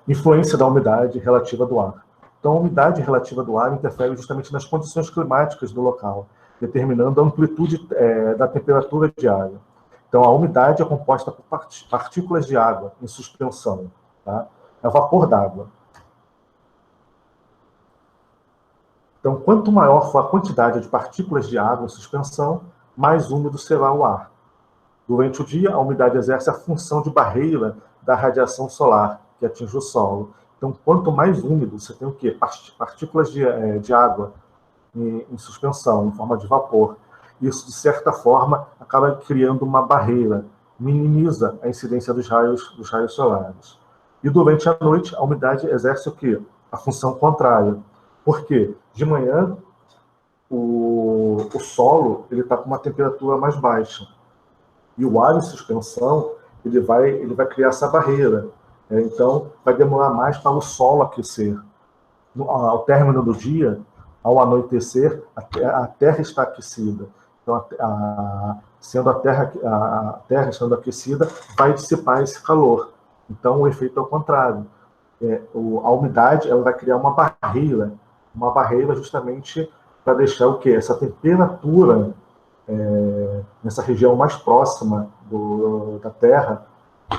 Influência da umidade relativa do ar. Então, a umidade relativa do ar interfere justamente nas condições climáticas do local, determinando a amplitude da temperatura de água. Então, a umidade é composta por partículas de água em suspensão, tá? É vapor d'água. Então, quanto maior for a quantidade de partículas de água em suspensão, mais úmido será o ar. Durante o dia, a umidade exerce a função de barreira da radiação solar, que atinge o solo. Então, quanto mais úmido, você tem o quê? Partículas de água em suspensão, em forma de vapor. Isso, de certa forma, acaba criando uma barreira, minimiza a incidência dos raios solares. E durante a noite, a umidade exerce o quê? A função contrária. Por quê? De manhã, o solo está com uma temperatura mais baixa. E o ar em suspensão, ele vai criar essa barreira. Então, vai demorar mais para o solo aquecer. Ao término do dia, ao anoitecer, a terra está aquecida. Então, sendo a terra estando aquecida, vai dissipar esse calor. Então, o efeito é o contrário. A umidade ela vai criar uma barreira justamente para deixar o quê? Essa temperatura nessa região mais próxima da Terra,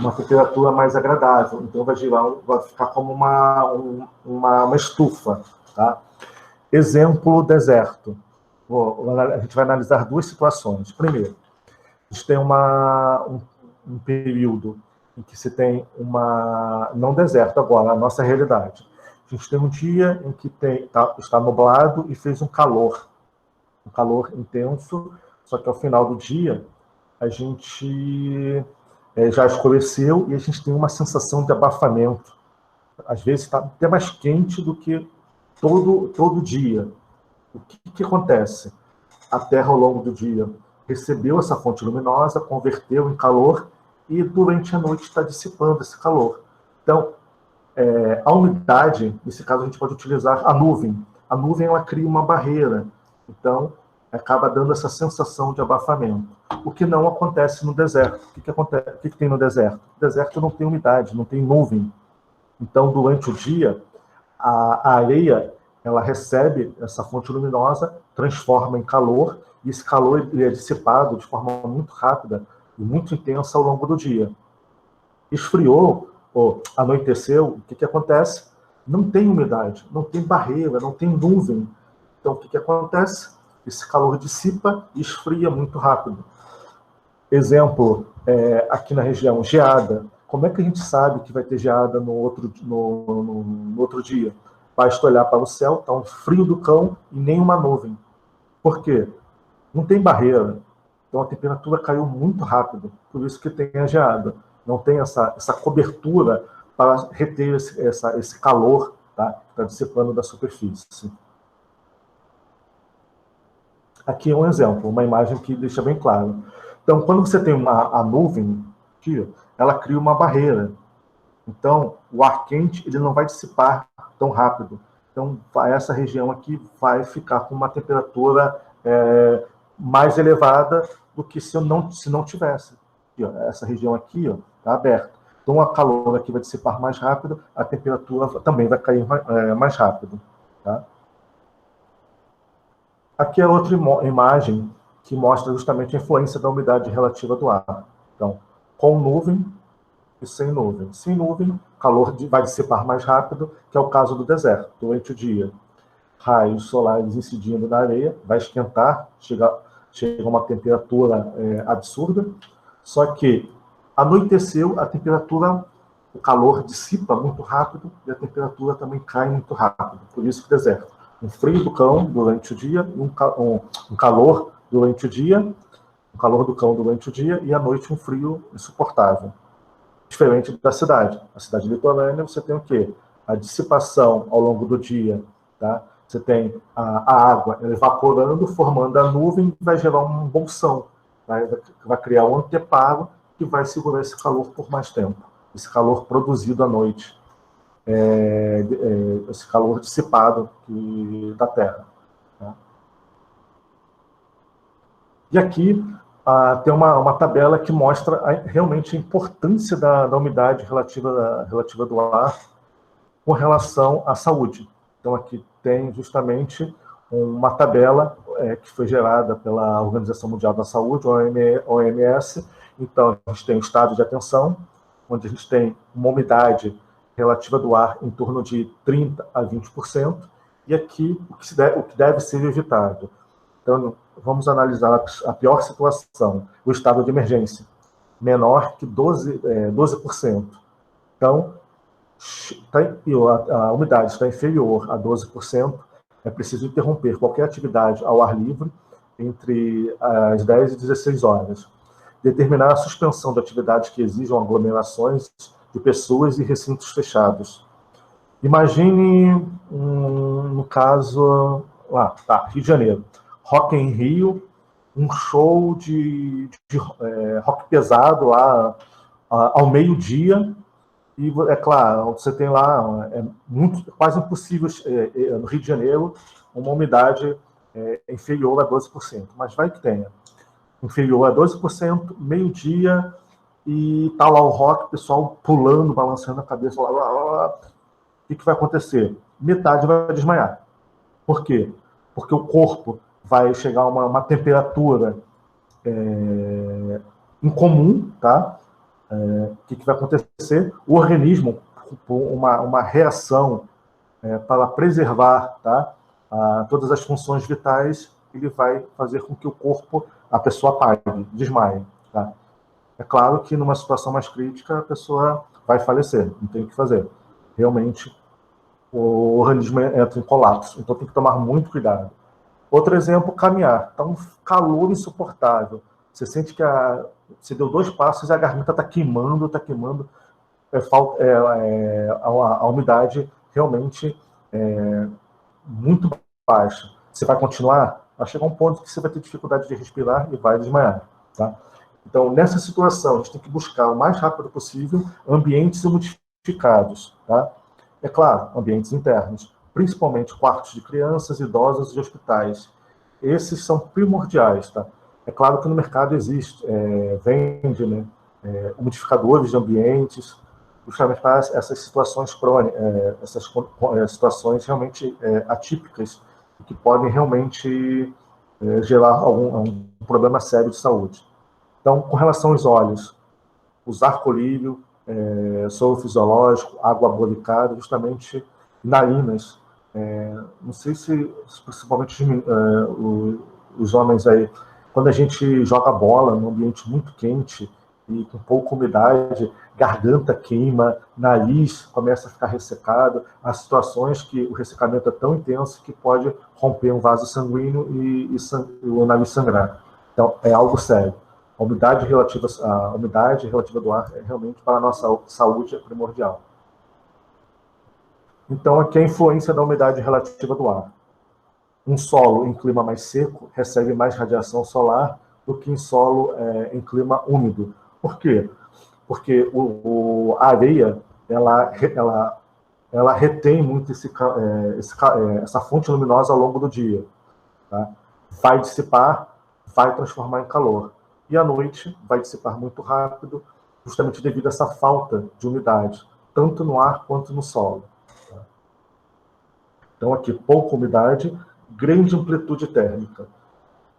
uma temperatura mais agradável. Então vai ficar como uma estufa. Tá? Exemplo, deserto. A gente vai analisar duas situações. Primeiro, a gente tem um período em que se tem não deserto agora, a nossa realidade. A gente tem um dia em que está nublado e fez um calor intenso, só que ao final do dia a gente já escureceu e a gente tem uma sensação de abafamento. Às vezes está até mais quente do que todo dia. O que acontece? A Terra, ao longo do dia, recebeu essa fonte luminosa, converteu em calor e durante a noite está dissipando esse calor. Então, a umidade, nesse caso a gente pode utilizar a nuvem. A nuvem ela cria uma barreira, então acaba dando essa sensação de abafamento. O que não acontece no deserto. O que tem no deserto? No deserto não tem umidade, não tem nuvem. Então, durante o dia, a areia ela recebe essa fonte luminosa, transforma em calor, e esse calor ele é dissipado de forma muito rápida e muito intensa ao longo do dia. Esfriou, ou anoiteceu, o que acontece? Não tem umidade, não tem barreira, não tem nuvem. Então, o que acontece? Esse calor dissipa e esfria muito rápido. Exemplo, aqui na região, geada. Como é que a gente sabe que vai ter geada no outro dia? Basta olhar para o céu, está um frio do cão e nenhuma nuvem. Por quê? Não tem barreira. Então a temperatura caiu muito rápido, por isso que tem a geada. Não tem essa cobertura para reter esse calor, tá? Que está dissipando da superfície. Aqui é um exemplo, uma imagem que deixa bem claro. Então, quando você tem a nuvem, aqui, ela cria uma barreira. Então, o ar quente ele não vai dissipar tão rápido. Então, essa região aqui vai ficar com uma temperatura mais elevada do que se não tivesse. Aqui, ó, essa região aqui está aberta. Então, o calor aqui vai dissipar mais rápido, a temperatura também vai cair mais rápido. Tá? Aqui é outra imagem que mostra justamente a influência da umidade relativa do ar. Então, com nuvem e sem nuvem. Sem nuvem, o calor vai dissipar mais rápido, que é o caso do deserto. Durante o dia, raios solares incidindo na areia, vai esquentar, chega a uma temperatura absurda, só que anoiteceu, a temperatura, o calor dissipa muito rápido e a temperatura também cai muito rápido. Por isso que o deserto. Um frio do cão durante o dia, um calor durante o dia, um calor do cão durante o dia e à noite um frio insuportável. Diferente da cidade. A cidade litorânea você tem o quê? A dissipação ao longo do dia, tá? Você tem a água evaporando, formando a nuvem, vai gerar um bolsão, vai criar um anteparo que vai segurar esse calor por mais tempo. Esse calor produzido à noite. Esse calor dissipado da Terra. Tá? E aqui tem uma tabela que mostra realmente a importância da umidade relativa do ar com relação à saúde. Então, aqui tem justamente uma tabela que foi gerada pela Organização Mundial da Saúde, OMS. Então, a gente tem o estado de atenção, onde a gente tem uma umidade relativa do ar em torno de 30% a 20%, e aqui o que deve ser evitado. Então, vamos analisar a pior situação, o estado de emergência, menor que 12%. Então, a umidade está inferior a 12%, é preciso interromper qualquer atividade ao ar livre entre as 10 e 16 horas. Determinar a suspensão de atividades que exijam aglomerações de pessoas e recintos fechados. Imagine, no caso, Rio de Janeiro, Rock em Rio, um show de rock pesado lá ao meio-dia, e, é claro, você tem lá, quase impossível no Rio de Janeiro, uma umidade inferior a 12%, mas vai que tenha. Inferior a 12%, meio-dia, e tá lá o rock, o pessoal pulando, balançando a cabeça, o que vai acontecer? Metade vai desmaiar. Por quê? Porque o corpo vai chegar a uma temperatura incomum, tá? O que vai acontecer? O organismo, por uma reação para preservar, tá, todas as funções vitais, ele vai fazer com que o corpo, a pessoa apague, desmaie. Tá? É claro que numa situação mais crítica, a pessoa vai falecer, não tem o que fazer. Realmente, o organismo entra em colapso, então tem que tomar muito cuidado. Outro exemplo, caminhar. Está um calor insuportável. Você sente que você deu 2 passos e a garganta está queimando, a umidade realmente muito baixa. Você vai continuar, vai chegar um ponto que você vai ter dificuldade de respirar e vai desmaiar. Tá? Então, nessa situação, a gente tem que buscar o mais rápido possível ambientes umidificados. Tá? É claro, ambientes internos, principalmente quartos de crianças, idosos e hospitais. Esses são primordiais. Tá? É claro que no mercado vende, né, umidificadores de ambientes, justamente para essas situações crônicas, essas situações realmente atípicas, que podem realmente gerar um problema sério de saúde. Então, com relação aos olhos, usar colírio, soro fisiológico, água boricada, justamente narinas. Não sei se, principalmente os homens aí, quando a gente joga bola num ambiente muito quente e com pouca umidade, garganta queima, nariz começa a ficar ressecado. Há situações que o ressecamento é tão intenso que pode romper um vaso sanguíneo e o nariz sangrar. Então, é algo sério. A umidade relativa do ar realmente, para a nossa saúde, é primordial. Então, aqui é a influência da umidade relativa do ar. Um solo em clima mais seco recebe mais radiação solar do que em solo em clima úmido. Por quê? Porque a areia ela retém muito essa fonte luminosa ao longo do dia. Tá? Vai dissipar, vai transformar em calor. E à noite vai dissipar muito rápido, justamente devido a essa falta de umidade, tanto no ar quanto no solo. Tá? Então, aqui, pouca umidade, grande amplitude térmica.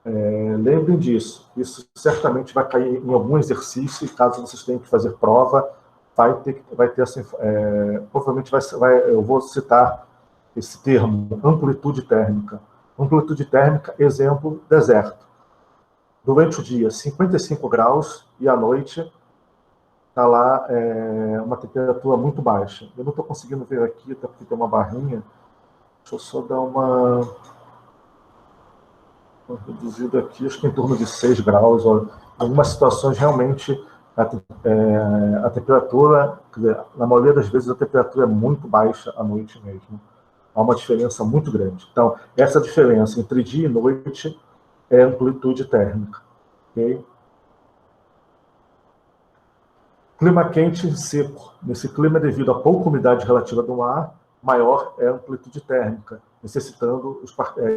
Lembrem disso. Isso certamente vai cair em algum exercício, e caso vocês tenham que fazer prova, vai ter assim, provavelmente eu vou citar esse termo, amplitude térmica. Amplitude térmica, exemplo, deserto. Durante o dia, 55 graus, e à noite está lá uma temperatura muito baixa. Eu não estou conseguindo ver aqui, até porque tem uma barrinha. Deixa eu só dar uma reduzida aqui, acho que em torno de 6 graus. Em algumas situações, realmente, a temperatura, quer dizer, na maioria das vezes, a temperatura é muito baixa à noite mesmo. Há uma diferença muito grande. Então, essa diferença entre dia e noite é amplitude térmica. Okay? Clima quente e seco. Nesse clima, devido a pouca umidade relativa do ar, maior é a amplitude térmica, necessitando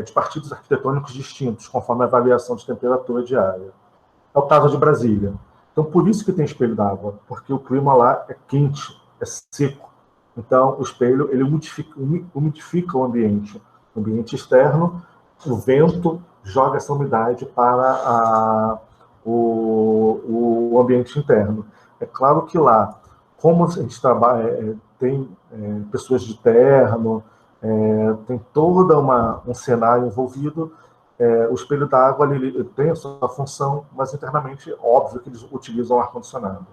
de partidos arquitetônicos distintos, conforme a variação de temperatura diária. É o caso de Brasília. Então, por isso que tem espelho d'água, porque o clima lá é quente, é seco. Então, o espelho ele umidifica o ambiente externo, o vento joga essa umidade para o ambiente interno. É claro que lá, como a gente trabalha, tem pessoas de terno, tem todo um cenário envolvido, o espelho da água ele tem a sua função, mas internamente, óbvio que eles utilizam ar-condicionado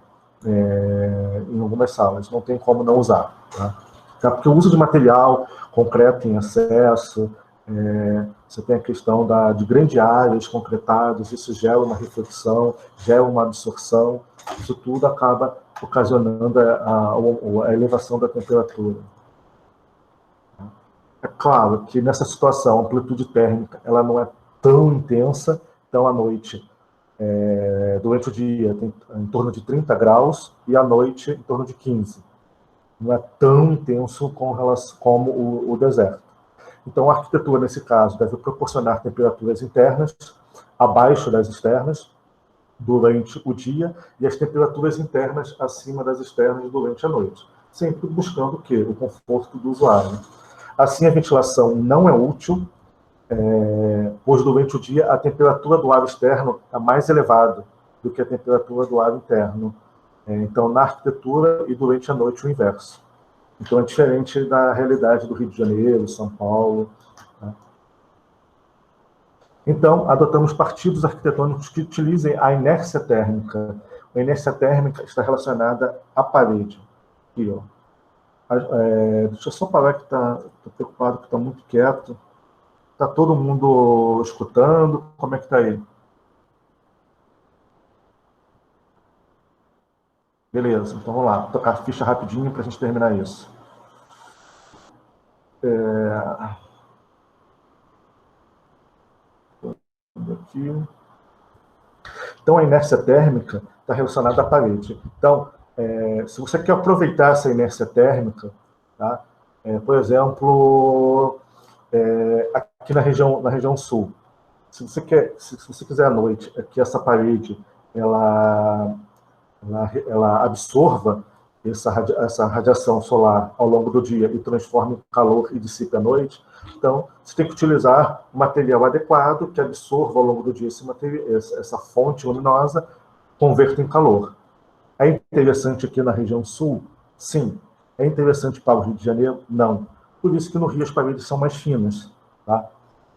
em algumas salas, não tem como não usar. Tá? Porque o uso de material concreto em excesso, você tem a questão de grandes áreas concretadas, isso gera uma reflexão, gera uma absorção, isso tudo acaba ocasionando a elevação da temperatura. É claro que nessa situação, a amplitude térmica ela não é tão intensa, então à noite, durante o dia, tem em torno de 30 graus e à noite em torno de 15. Não é tão intenso como o deserto. Então, a arquitetura, nesse caso, deve proporcionar temperaturas internas abaixo das externas durante o dia e as temperaturas internas acima das externas durante a noite, sempre buscando o quê? O conforto do usuário. Assim, a ventilação não é útil, pois durante o dia a temperatura do ar externo está mais elevada do que a temperatura do ar interno. Então, na arquitetura e durante a noite o inverso. Então, é diferente da realidade do Rio de Janeiro, São Paulo. Tá? Então, adotamos partidos arquitetônicos que utilizem a inércia térmica. A inércia térmica está relacionada à parede. Aqui, ó. Deixa eu só parar que estou preocupado, que está muito quieto. Está todo mundo escutando? Como é que está aí? Beleza, então vamos lá. Vou tocar a ficha rapidinho para a gente terminar isso. Aqui. Então, a inércia térmica está relacionada à parede. Então, se você quer aproveitar essa inércia térmica, tá? Por exemplo, aqui na região sul, se você quiser à noite que essa parede ela absorva essa radiação solar ao longo do dia e transforme em calor e dissipe à noite, então você tem que utilizar um material adequado que absorva ao longo do dia essa fonte luminosa, converta em calor. É interessante aqui na região sul? Sim. É interessante para o Rio de Janeiro? Não. Por isso que no Rio as paredes são mais finas, tá?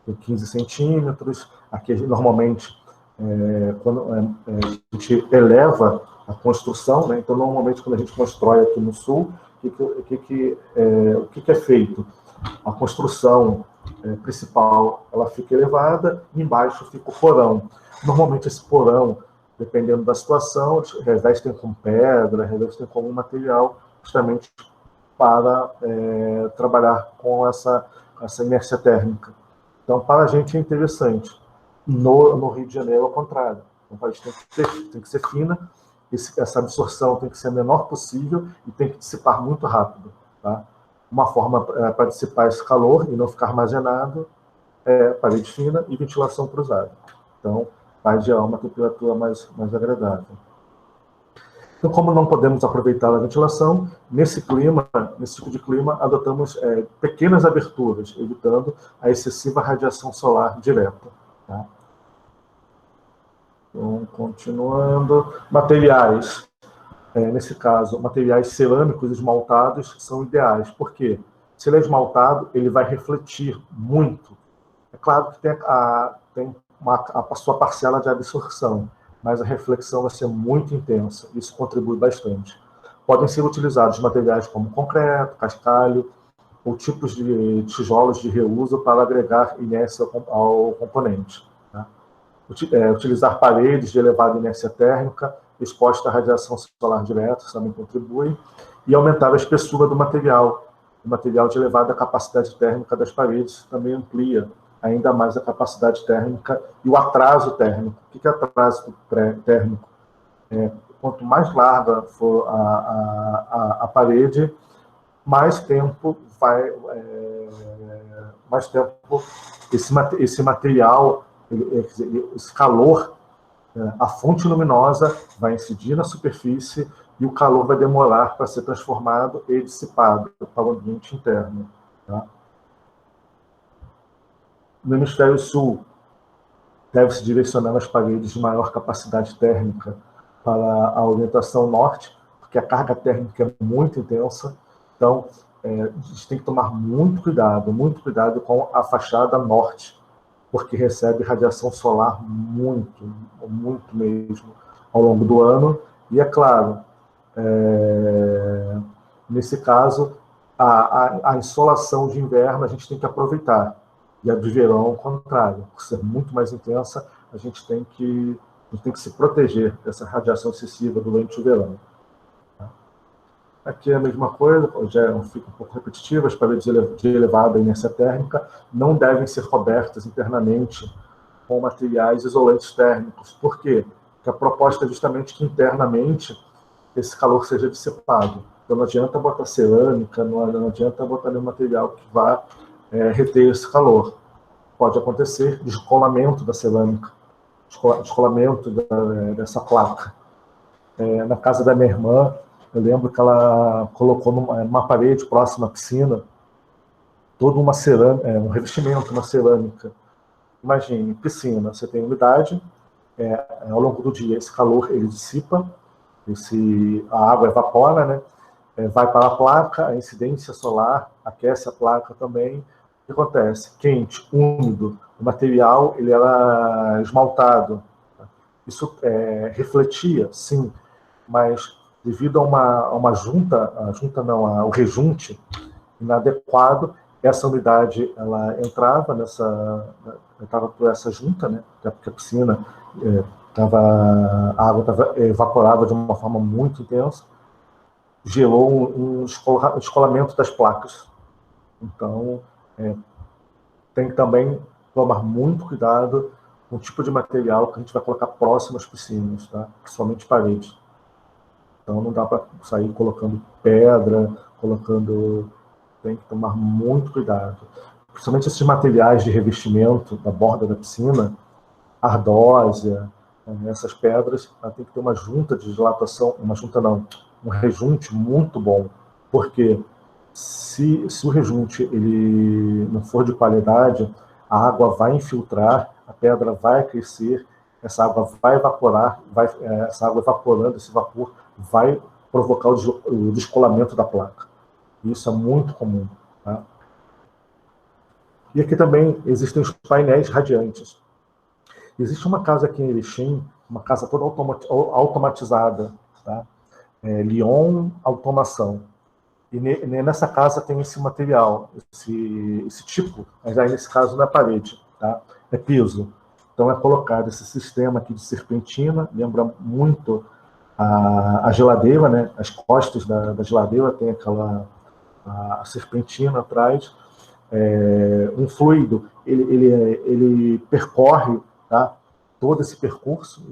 Tem 15 centímetros. Aqui normalmente, quando a gente eleva a construção, né? Então normalmente quando a gente constrói aqui no sul, o que é feito? A construção principal ela fica elevada, e embaixo fica o porão. Normalmente esse porão, dependendo da situação, revestem com pedra, revestem com algum material, justamente para trabalhar com essa inércia térmica. Então, para a gente é interessante. No Rio de Janeiro, ao contrário. Então, a parede tem que ser fina, essa absorção tem que ser a menor possível e tem que dissipar muito rápido. Tá? Uma forma para dissipar esse calor e não ficar armazenado é parede fina e ventilação cruzada. Então, vai gerar uma temperatura mais agradável. Então, como não podemos aproveitar a ventilação, nesse tipo de clima, adotamos pequenas aberturas, evitando a excessiva radiação solar direta. Tá? Então, continuando. Materiais. Nesse caso, materiais cerâmicos esmaltados são ideais. Por quê? Se ele é esmaltado, ele vai refletir muito. É claro que tem a sua parcela de absorção, mas a reflexão vai ser muito intensa. Isso contribui bastante. Podem ser utilizados materiais como concreto, cascalho, ou tipos de tijolos de reuso para agregar inércia ao componente. Tá? Utilizar paredes de elevada inércia térmica, exposta à radiação solar direta, isso também contribui, e aumentar a espessura do material. O material de elevada capacidade térmica das paredes também amplia ainda mais a capacidade térmica e o atraso térmico. O que é atraso térmico? Quanto mais larga for a parede, mais tempo esse material, esse calor, a fonte luminosa vai incidir na superfície e o calor vai demorar para ser transformado e dissipado para o ambiente interno. Tá? No hemisfério sul, deve-se direcionar as paredes de maior capacidade térmica para a orientação norte, porque a carga térmica é muito intensa, então a gente tem que tomar muito cuidado com a fachada norte, porque recebe radiação solar muito mesmo ao longo do ano, e é claro, nesse caso, a insolação de inverno a gente tem que aproveitar, e a de verão, ao contrário, por ser muito mais intensa, a gente tem que se proteger dessa radiação excessiva durante o verão. Aqui é a mesma coisa, já fica um pouco repetitivo, as paredes de elevada inércia térmica não devem ser cobertas internamente com materiais isolantes térmicos. Por quê? Porque a proposta é justamente que internamente esse calor seja dissipado. Então não adianta botar cerâmica, não adianta botar nenhum material que vá reter esse calor. Pode acontecer descolamento da cerâmica, descolamento dessa placa. Na casa da minha irmã, eu lembro que ela colocou numa parede próxima à piscina toda uma cerâmica, um revestimento, uma cerâmica. Imagine, piscina, você tem umidade, ao longo do dia esse calor ele dissipa, a água evapora, né? Vai para a placa, a incidência solar aquece a placa também. O que acontece? Quente, úmido, o material ele era esmaltado. Isso refletia, sim, mas devido a uma junta, o rejunte inadequado, essa umidade ela entrava por essa junta, né? Porque a piscina a água evaporava de uma forma muito intensa, gelou um descolamento das placas. Então, tem que também tomar muito cuidado com o tipo de material que a gente vai colocar próximo às piscinas, tá? Principalmente paredes. Então, não dá para sair colocando pedra, tem que tomar muito cuidado. Principalmente esses materiais de revestimento da borda da piscina, ardósia, essas pedras, tem que ter uma junta de dilatação, um rejunte muito bom. Porque se o rejunte ele não for de qualidade, a água vai infiltrar, a pedra vai crescer, essa água vai evaporar, essa água evaporando, esse vapor vai provocar o descolamento da placa. Isso é muito comum. Tá? E aqui também existem os painéis radiantes. Existe uma casa aqui em Erechim, uma casa toda automatizada, tá? Lyon Automação. E nessa casa tem esse material, esse tipo, mas aí nesse caso não é parede, tá? É piso. Então é colocado esse sistema aqui de serpentina, lembra muito a geladeira, né? As costas da geladeira tem a serpentina atrás. Um fluido, ele percorre, tá? Todo esse percurso,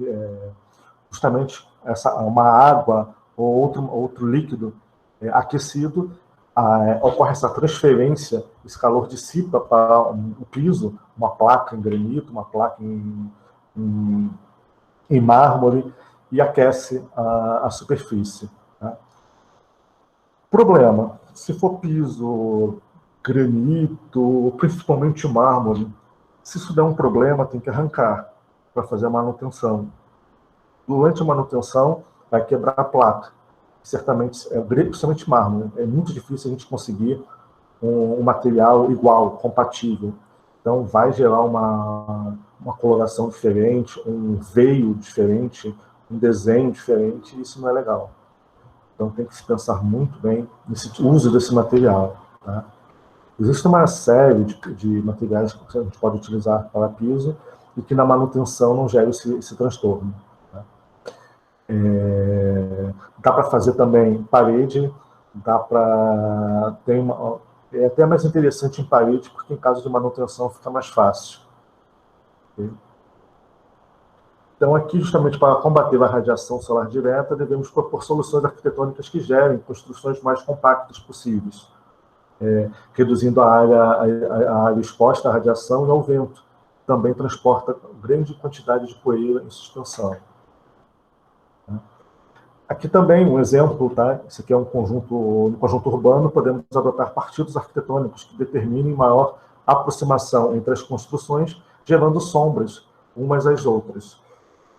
justamente uma água ou outro líquido aquecido, ocorre essa transferência, esse calor dissipa para o piso, uma placa em granito, uma placa em mármore, e aquece a superfície. Tá? Problema, se for piso, granito, principalmente mármore, se isso der um problema, tem que arrancar para fazer a manutenção. Durante a manutenção, vai quebrar a placa. Certamente, principalmente mármore, é muito difícil a gente conseguir um material igual, compatível. Então, vai gerar uma coloração diferente, um veio diferente, um desenho diferente, e isso não é legal. Então, tem que se pensar muito bem nesse uso desse material. Tá? Existe uma série de materiais que a gente pode utilizar para piso e que na manutenção não gera esse transtorno. Tá? Dá para fazer também parede, é até mais interessante em parede, porque em caso de manutenção fica mais fácil. Okay? Então, aqui, justamente para combater a radiação solar direta, devemos propor soluções arquitetônicas que gerem construções mais compactas possíveis, reduzindo a área exposta à radiação e ao vento. Também transporta grande quantidade de poeira em suspensão. Aqui também um exemplo, tá? Esse aqui é um conjunto, no conjunto urbano, podemos adotar partidos arquitetônicos que determinem maior aproximação entre as construções, gerando sombras umas às outras.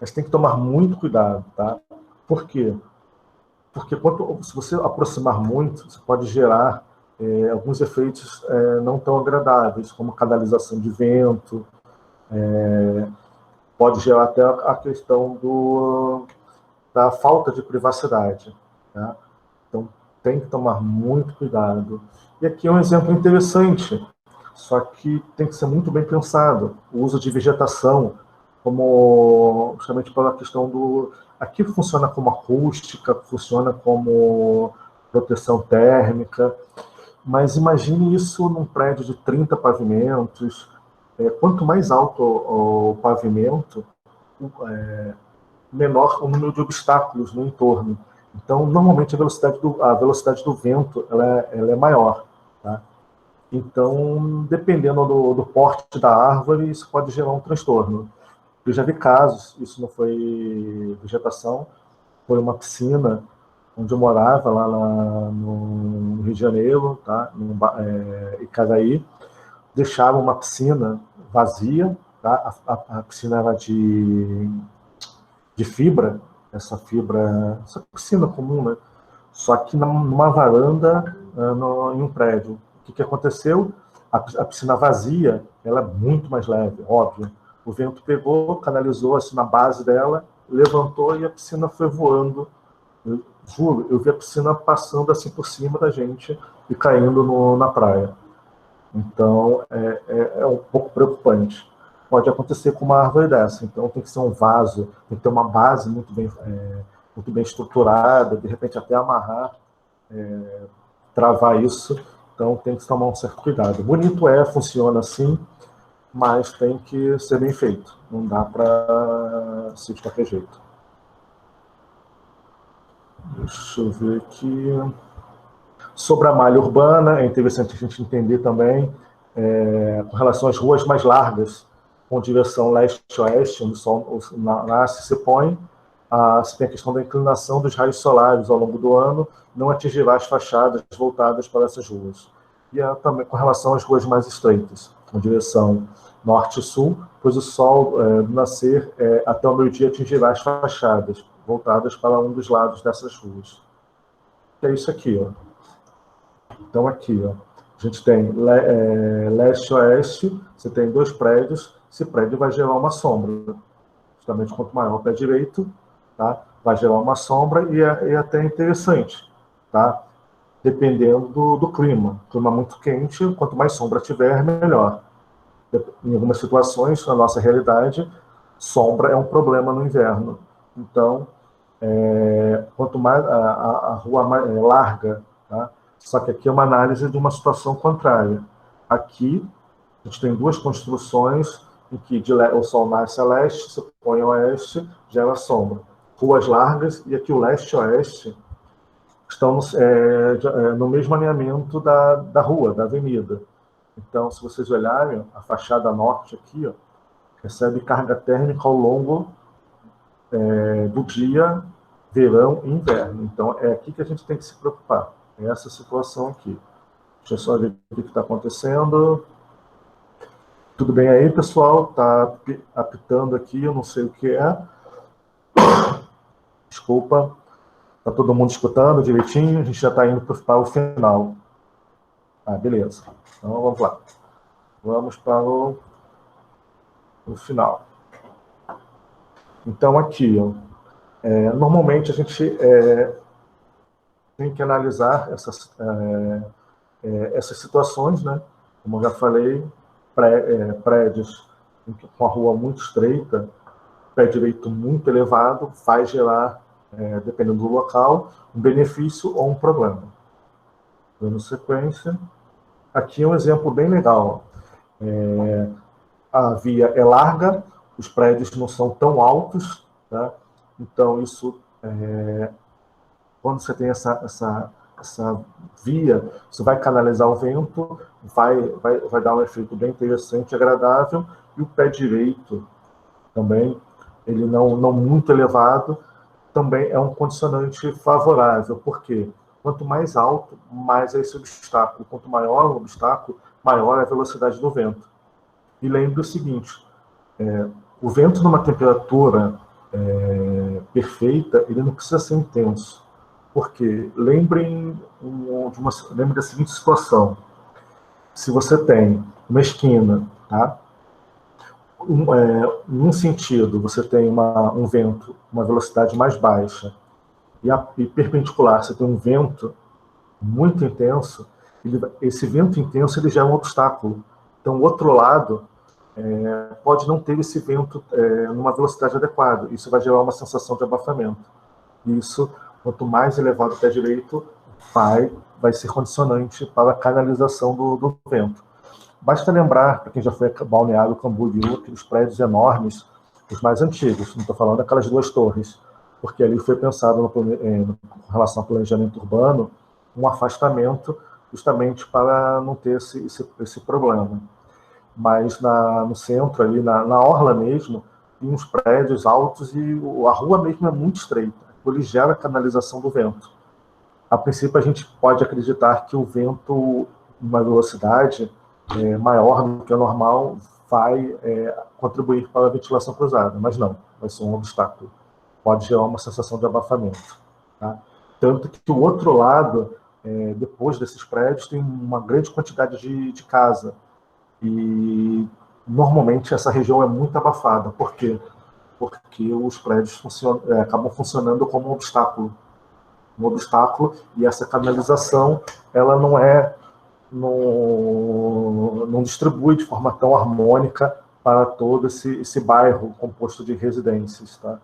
Mas tem que tomar muito cuidado, tá? Por quê? Porque se você aproximar muito, você pode gerar alguns efeitos não tão agradáveis, como canalização de vento, pode gerar até a questão da falta de privacidade. Tá? Então, tem que tomar muito cuidado. E aqui é um exemplo interessante, só que tem que ser muito bem pensado. O uso de vegetação, como justamente pela questão do... Aqui funciona como acústica, funciona como proteção térmica, mas imagine isso num prédio de 30 pavimentos. Quanto mais alto o pavimento, menor o número de obstáculos no entorno. Então, normalmente, a velocidade do vento ela é maior. Tá? Então, dependendo do porte da árvore, isso pode gerar um transtorno. Eu já vi casos, isso não foi vegetação, foi uma piscina onde eu morava, lá no Rio de Janeiro, tá? Em Icaraí. Deixaram uma piscina vazia, tá? A piscina era de fibra, essa piscina comum, né? Só que numa varanda, em um prédio. O que aconteceu? A piscina vazia, ela é muito mais leve, óbvio. O vento pegou, canalizou assim na base dela, levantou e a piscina foi voando. Eu juro, eu vi a piscina passando assim por cima da gente e caindo na praia. Então, é um pouco preocupante. Pode acontecer com uma árvore dessa. Então, tem que ser um vaso, tem que ter uma base muito bem estruturada, de repente até amarrar, travar isso. Então, tem que tomar um certo cuidado. Bonito funciona assim, mas tem que ser bem feito. Não dá para ser de qualquer jeito. Deixa eu ver aqui. Sobre a malha urbana, é interessante a gente entender também, com relação às ruas mais largas, com direção leste-oeste, onde o sol nasce e se põe, você tem a questão da inclinação dos raios solares ao longo do ano, não atingirá as fachadas voltadas para essas ruas. E também com relação às ruas mais estreitas, com direção norte e sul, pois o sol, do nascer até o meio-dia, atingirá as fachadas voltadas para um dos lados dessas ruas. Que é isso aqui, ó. Então, aqui, ó, a gente tem leste-oeste, você tem 2 prédios, esse prédio vai gerar uma sombra. Justamente quanto maior o pé direito, tá, vai gerar uma sombra e é até interessante, tá? Dependendo do clima. Clima muito quente, quanto mais sombra tiver, melhor. Em algumas situações, na nossa realidade, sombra é um problema no inverno. Então, quanto mais a rua mais larga, tá? Só que aqui é uma análise de uma situação contrária. Aqui, a gente tem 2 construções em que o sol nasce a leste, se põe a oeste, gera sombra. Ruas largas, e aqui o leste-oeste estão no mesmo alinhamento da rua, da avenida. Então, se vocês olharem, a fachada norte aqui, ó, recebe carga térmica ao longo do dia, verão e inverno. Então, é aqui que a gente tem que se preocupar. É essa situação aqui. Deixa eu só ver o que está acontecendo. Tudo bem aí, pessoal? Está apitando aqui, eu não sei o que é. Desculpa. Está todo mundo escutando direitinho? A gente já está indo para o final. Beleza. Então, vamos lá. Vamos para o final. Então, aqui, ó, normalmente a gente tem que analisar essas situações, né? Como eu já falei, prédios com a rua muito estreita, pé direito muito elevado, vai gerar, dependendo do local, um benefício ou um problema. Dando sequência. Aqui é um exemplo bem legal. A via é larga, os prédios não são tão altos, tá? Então, isso, quando você tem essa via, você vai canalizar o vento, vai dar um efeito bem interessante, agradável, e o pé direito também, ele não muito elevado, também é um condicionante favorável, porque quanto mais alto, mais é esse obstáculo. Quanto maior o obstáculo, maior é a velocidade do vento. E lembre o seguinte, o vento numa temperatura perfeita, ele não precisa ser intenso. Porque lembre da seguinte situação. Se você tem uma esquina, tá? Em um sentido, você tem um vento, uma velocidade mais baixa, e perpendicular, você tem um vento muito intenso, esse vento intenso ele já é um obstáculo. Então, o outro lado pode não ter esse vento numa velocidade adequada. Isso vai gerar uma sensação de abafamento. Isso, quanto mais elevado o pé direito, vai ser condicionante para a canalização do vento. Basta lembrar, para quem já foi a Balneário Camboriú, aqueles prédios enormes, os mais antigos, não estou falando daquelas 2 torres, porque ali foi pensado com relação ao planejamento urbano, um afastamento justamente para não ter esse problema. Mas no centro, ali na orla mesmo, tem uns prédios altos e a rua mesmo é muito estreita. Ele gera a canalização do vento. A princípio, a gente pode acreditar que o vento, uma velocidade maior do que o normal, vai contribuir para a ventilação cruzada, mas não, vai ser um obstáculo. Pode gerar uma sensação de abafamento. Tá? Tanto que o outro lado, depois desses prédios, tem uma grande quantidade de casa. E normalmente essa região é muito abafada. Por quê? Porque os prédios acabam funcionando como um obstáculo. E essa canalização ela não distribui de forma tão harmônica para todo esse bairro composto de residências. Tá?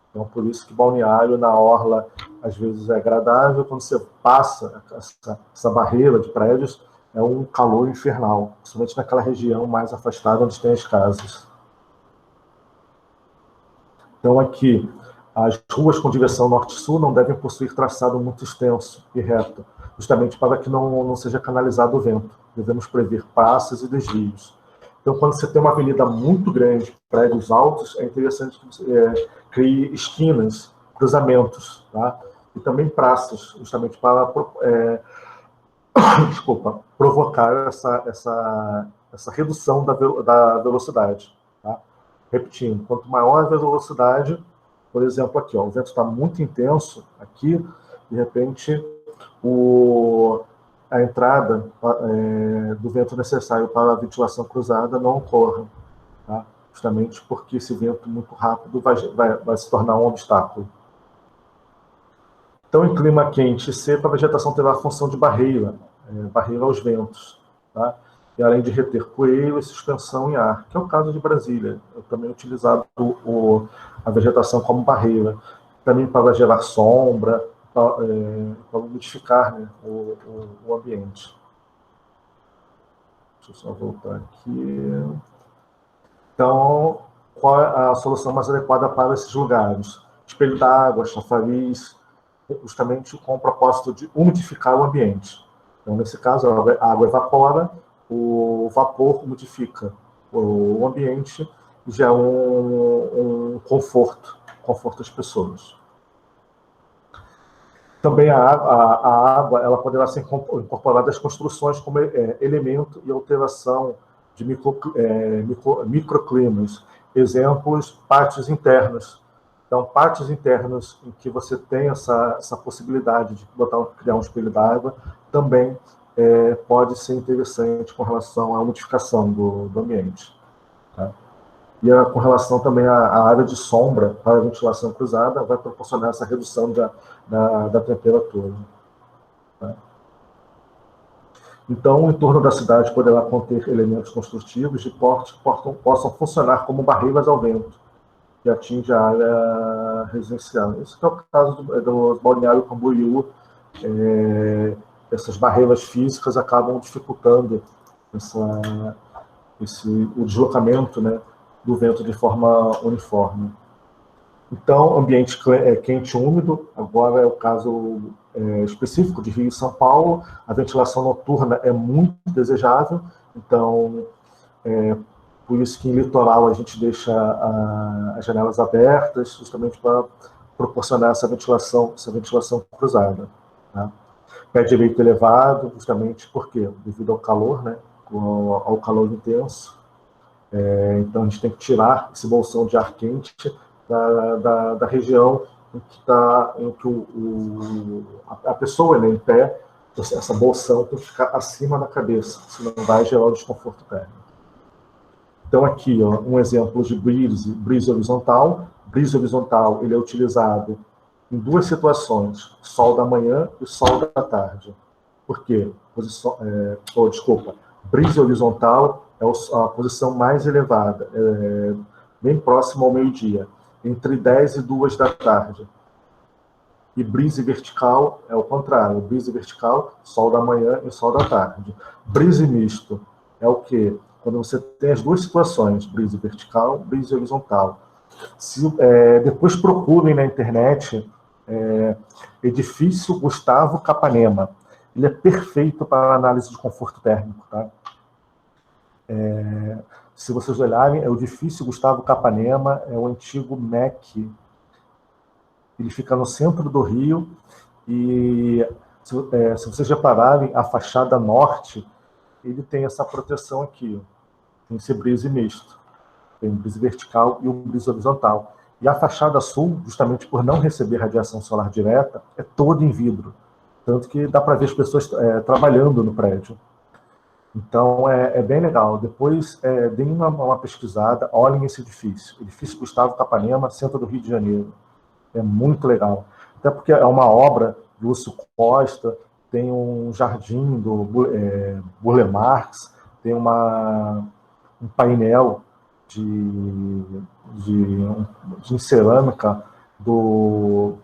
Então, por isso que Balneário, na orla, às vezes é agradável, quando você passa essa barreira de prédios, é um calor infernal, principalmente naquela região mais afastada onde tem as casas. Então, aqui, as ruas com direção norte-sul não devem possuir traçado muito extenso e reto, justamente para que não seja canalizado o vento. Devemos prever praças e desvios. Então, quando você tem uma avenida muito grande, prédios altos, é interessante que você crie esquinas, cruzamentos, tá? E também praças, justamente para provocar essa redução da velocidade. Tá? Repetindo, quanto maior a velocidade, por exemplo, aqui, ó, o vento está muito intenso, aqui, de repente, a entrada do vento necessário para a ventilação cruzada não ocorre, tá? Justamente porque esse vento muito rápido vai se tornar um obstáculo. Então, em clima quente e seco, a vegetação terá a função de barreira aos ventos, tá? E além de reter poeira e suspensão em ar, que é o caso de Brasília. Eu também utilizado a vegetação como barreira, também para gerar sombra, para modificar, né, o ambiente. Deixa eu só voltar aqui. Então, qual é a solução mais adequada para esses lugares? Espelho d'água, chafariz, justamente com o propósito de umidificar o ambiente. Então, nesse caso, a água evapora, o vapor umidifica o ambiente e já é um conforto às pessoas. Também a água ela poderá ser incorporada às construções como elemento e alteração de microclimas. Exemplos, pátios internos. Então, pátios internos em que você tem essa possibilidade de criar um espelho d'água também pode ser interessante com relação à modificação do ambiente. Tá? E com relação também à área de sombra para a ventilação cruzada, vai proporcionar essa redução da temperatura. Tá? Então, o entorno da cidade poderá conter elementos construtivos de porte que possam funcionar como barreiras ao vento, que atinge a área residencial. Esse é o caso do Balneário Camboriú. Essas barreiras físicas acabam dificultando o deslocamento, né, do vento de forma uniforme. Então, ambiente quente e úmido, agora é o caso específico de Rio e São Paulo, a ventilação noturna é muito desejável, então, por isso que em litoral a gente deixa as janelas abertas, justamente para proporcionar essa ventilação cruzada. Tá? Pé direito elevado, justamente porque, devido ao calor, né, ao calor intenso, então a gente tem que tirar esse bolsão de ar quente da região em que a pessoa, né, em pé, essa bolsão tem que ficar acima da cabeça, senão vai gerar o desconforto térmico. Então aqui, ó, um exemplo de brise horizontal. Brise horizontal, ele é utilizado em duas situações, sol da manhã e sol da tarde. Por quê? Brise horizontal é a posição mais elevada, bem próxima ao meio-dia, entre 10 e 2 da tarde. E brise vertical é o contrário, brise vertical, sol da manhã e sol da tarde. Brise misto é o quê? Quando você tem as duas situações, brise vertical, brise horizontal. Depois procurem na internet edifício Gustavo Capanema. Ele é perfeito para análise de conforto térmico. Tá? Se vocês olharem, é o edifício Gustavo Capanema, é o antigo MEC. Ele fica no centro do Rio e, se vocês repararem, a fachada norte, ele tem essa proteção aqui. Tem esse brise misto. Tem o brise vertical e o brise horizontal. E a fachada sul, justamente por não receber radiação solar direta, é toda em vidro. Tanto que dá para ver as pessoas trabalhando no prédio. Então, é bem legal. Depois, deem uma pesquisada, olhem esse edifício. Edifício Gustavo Capanema, centro do Rio de Janeiro. É muito legal. Até porque é uma obra do Lúcio Costa, tem um jardim do Burle Marx, tem um painel de cerâmica do...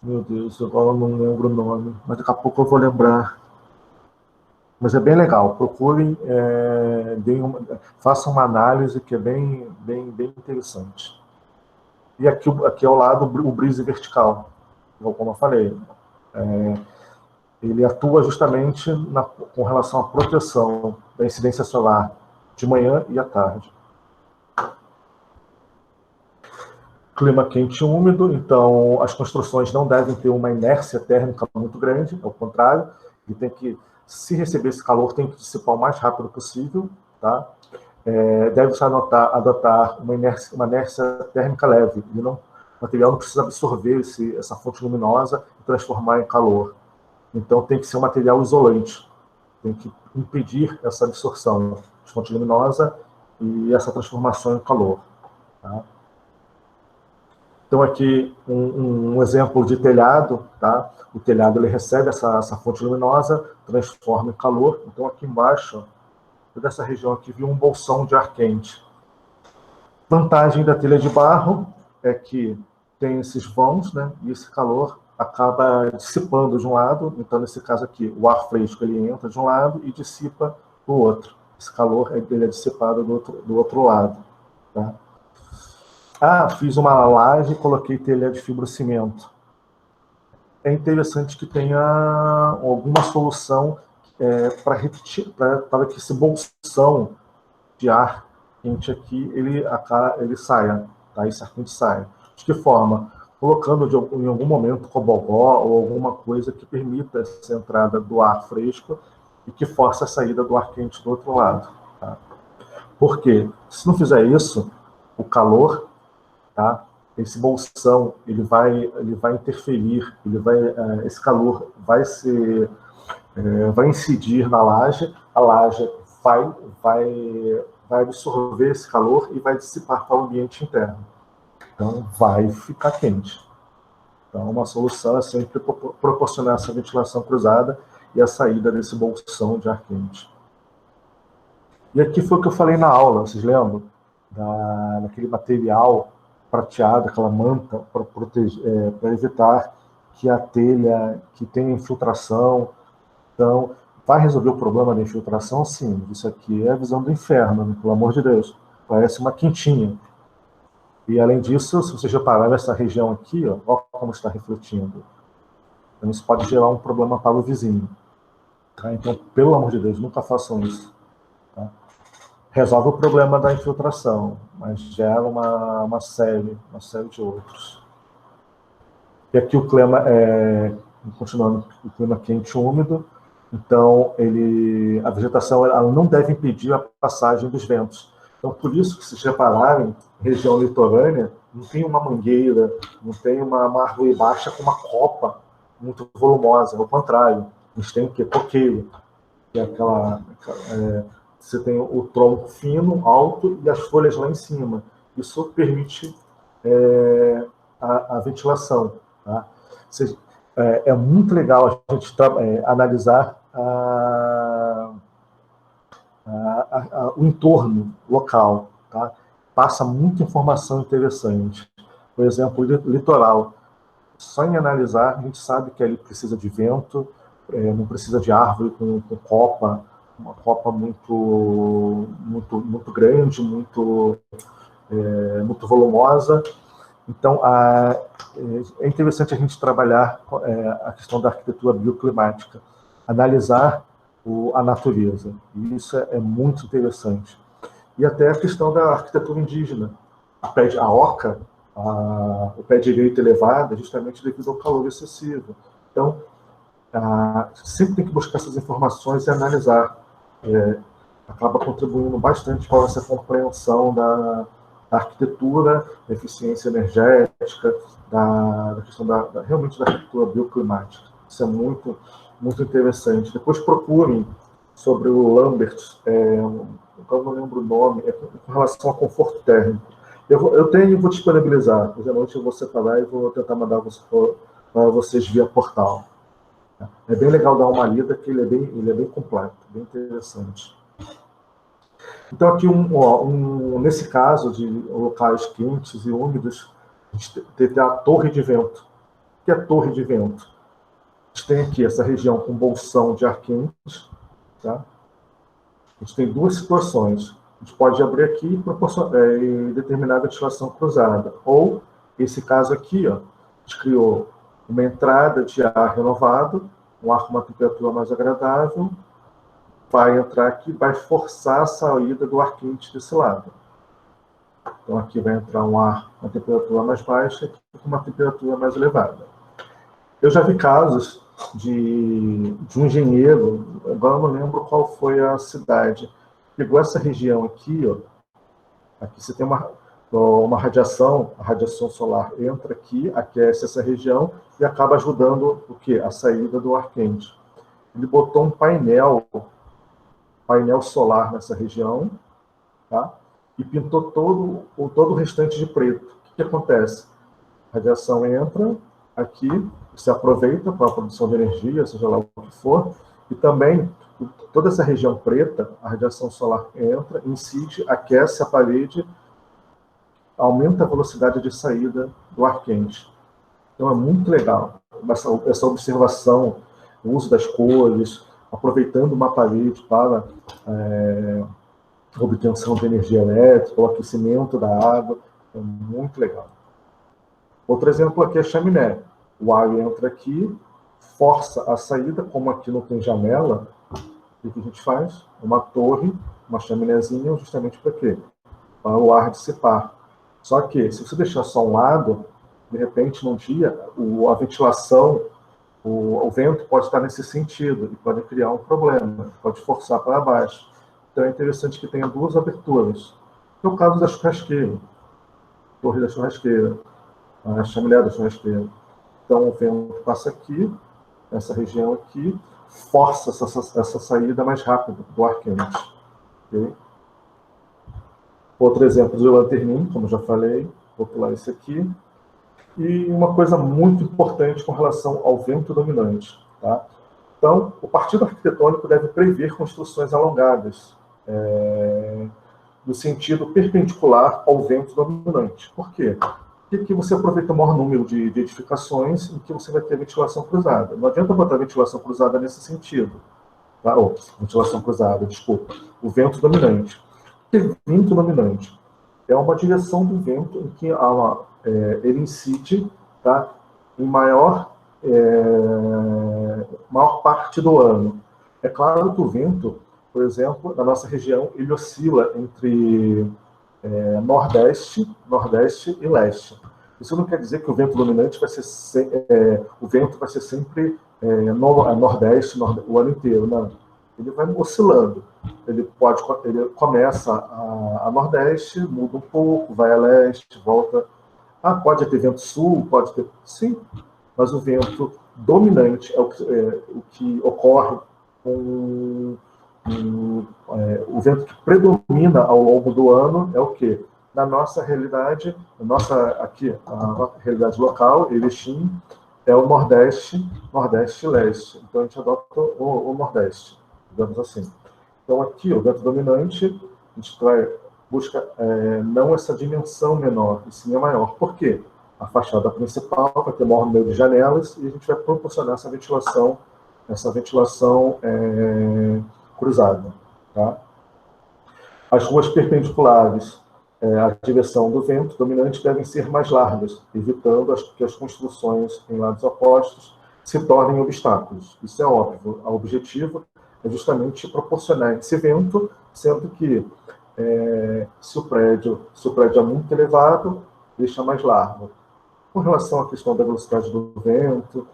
Meu Deus, agora eu não lembro o nome, mas daqui a pouco eu vou lembrar. Mas é bem legal, procurem, façam uma análise que é bem interessante. E aqui ao lado o brise vertical, como eu falei. Ele atua justamente com relação à proteção da incidência solar de manhã e à tarde. Clima quente e úmido, então as construções não devem ter uma inércia térmica muito grande, ao contrário, ele tem que, se receber esse calor, tem que dissipar o mais rápido possível, tá? Deve-se adotar uma inércia térmica leve, o material não precisa absorver essa fonte luminosa e transformar em calor. Então tem que ser um material isolante, tem que impedir essa absorção de fonte luminosa e essa transformação em calor. Tá? Então aqui um exemplo de telhado, tá? O telhado ele recebe essa fonte luminosa, transforma em calor. Então aqui embaixo, toda essa região aqui viu um bolsão de ar quente. Vantagem da telha de barro é que tem esses vãos, né? E esse calor acaba dissipando de um lado. Então nesse caso aqui, o ar fresco ele entra de um lado e dissipa do outro. Esse calor ele é dissipado do outro lado, tá? Fiz uma laje e coloquei telha de fibrocimento. É interessante que tenha alguma solução para que esse bolsão de ar quente aqui ele saia, tá? Esse ar quente saia. De que forma? Colocando em algum momento cobogó ou alguma coisa que permita essa entrada do ar fresco e que force a saída do ar quente do outro lado. Tá? Por quê? Se não fizer isso, o calor, tá? Esse bolsão ele vai interferir, esse calor vai incidir na laje, a laje vai absorver esse calor e vai dissipar para o ambiente interno. Então vai ficar quente. Então uma solução é sempre proporcionar essa ventilação cruzada e a saída desse bolsão de ar quente. E aqui foi o que eu falei na aula, vocês lembram? Daquele material prateado, aquela manta para evitar que a telha que tenha infiltração. Então, vai resolver o problema da infiltração? Sim. Isso aqui é a visão do inferno, né? Pelo amor de Deus. Parece uma quentinha. E, além disso, se vocês repararem, essa região aqui, ó como está refletindo. Então, isso pode gerar um problema para o vizinho. Tá? Então, pelo amor de Deus, nunca façam isso. Tá? Resolve o problema da infiltração, mas gera uma série de outros. E aqui o clima continuando, o clima quente e úmido, então a vegetação ela não deve impedir a passagem dos ventos. Então, por isso que, se repararem, região litorânea, não tem uma mangueira, não tem uma árvore baixa com uma copa muito volumosa, ao contrário, a gente tem o quê? Coqueiro, que é você tem o tronco fino, alto e as folhas lá em cima. Isso permite a ventilação. Tá? É muito legal a gente analisar o entorno local. Tá? Passa muita informação interessante. Por exemplo, o litoral. Só em analisar, a gente sabe que ele precisa de vento, não precisa de árvore com copa, uma copa muito grande, muito volumosa. Então, é interessante a gente trabalhar a questão da arquitetura bioclimática, analisar a natureza. E isso é muito interessante. E até a questão da arquitetura indígena. A oca, o pé direito elevado, justamente devido ao calor excessivo. Então, sempre tem que buscar essas informações e analisar. Acaba contribuindo bastante para essa compreensão da arquitetura, da eficiência energética, da questão realmente da arquitetura bioclimática. Isso é muito, muito interessante. Depois procurem sobre o Lambert, eu não lembro o nome, com relação ao conforto térmico. Eu tenho e vou disponibilizar. Hoje à noite eu vou separar e vou tentar mandar para vocês via portal. É bem legal dar uma lida, que ele é bem completo, bem interessante. Então, aqui, nesse caso de locais quentes e úmidos, a gente teve a torre de vento. O que é a torre de vento? A gente tem aqui essa região com bolsão de ar quente. Tá? A gente tem duas situações. A gente pode abrir aqui e determinar a ventilação cruzada. Ou, esse caso aqui, a gente criou uma entrada de ar renovado, um ar com uma temperatura mais agradável, vai entrar aqui, vai forçar a saída do ar quente desse lado. Então, aqui vai entrar um ar com uma temperatura mais baixa e com uma temperatura mais elevada. Eu já vi casos de um engenheiro, agora eu não lembro qual foi a cidade, pegou essa região aqui, ó, aqui você tem uma radiação, a radiação solar entra aqui, aquece essa região e acaba ajudando o quê? A saída do ar quente. Ele botou um painel solar nessa região, tá? E pintou todo o restante de preto. O que acontece? A radiação entra aqui, se aproveita para a produção de energia, seja lá o que for, e também toda essa região preta, a radiação solar entra, incide, aquece a parede, aumenta a velocidade de saída do ar quente. Então é muito legal essa observação, o uso das cores, aproveitando uma parede para obtenção de energia elétrica, o aquecimento da água, é muito legal. Outro exemplo aqui é a chaminé. O ar entra aqui, força a saída, como aqui não tem janela, o que a gente faz? Uma torre, uma chaminézinha, justamente para quê? Para o ar dissipar. Só que, se você deixar só um lado, de repente, num dia, a ventilação, o vento pode estar nesse sentido e pode criar um problema, pode forçar para baixo. Então é interessante que tenha duas aberturas. É o caso da churrasqueira, torre da churrasqueira, a chaminé da churrasqueira. Então o vento passa aqui, nessa região aqui, força essa saída mais rápida do ar quente. Okay? Outro exemplo de lanterninha, como já falei, vou pular esse aqui. E uma coisa muito importante com relação ao vento dominante. Tá? Então, o partido arquitetônico deve prever construções alongadas, no sentido perpendicular ao vento dominante. Por quê? Porque você aproveita o maior número de edificações em que você vai ter ventilação cruzada. Não adianta botar ventilação cruzada nesse sentido. Tá? Ventilação cruzada, desculpa. O vento dominante. O que é vento dominante? É uma direção do vento em que ele incide, tá, em maior parte do ano. É claro que o vento, por exemplo, na nossa região, ele oscila entre nordeste e leste. Isso não quer dizer que o vento dominante vai ser o vento vai ser sempre nordeste o ano inteiro, não. Ele vai oscilando. Ele começa a nordeste, muda um pouco, vai a leste, volta. Pode ter vento sul, pode ter, sim, mas o vento dominante é o que ocorre com o vento que predomina ao longo do ano é o quê? Na nossa realidade, a realidade local, Erechim, é o Nordeste, Nordeste-Leste. Então, a gente adota o Nordeste, digamos assim. Então, aqui, o vento dominante, a gente busca não essa dimensão menor, e sim a maior. Por quê? A fachada principal vai ter maior número de janelas e a gente vai proporcionar essa ventilação cruzada. Tá? As ruas perpendiculares à direção do vento dominante devem ser mais largas, evitando que as construções em lados opostos se tornem obstáculos. Isso é óbvio. O objetivo é justamente proporcionar esse vento, sendo que se o prédio é muito elevado, deixa mais largo. Com relação à questão da velocidade do vento,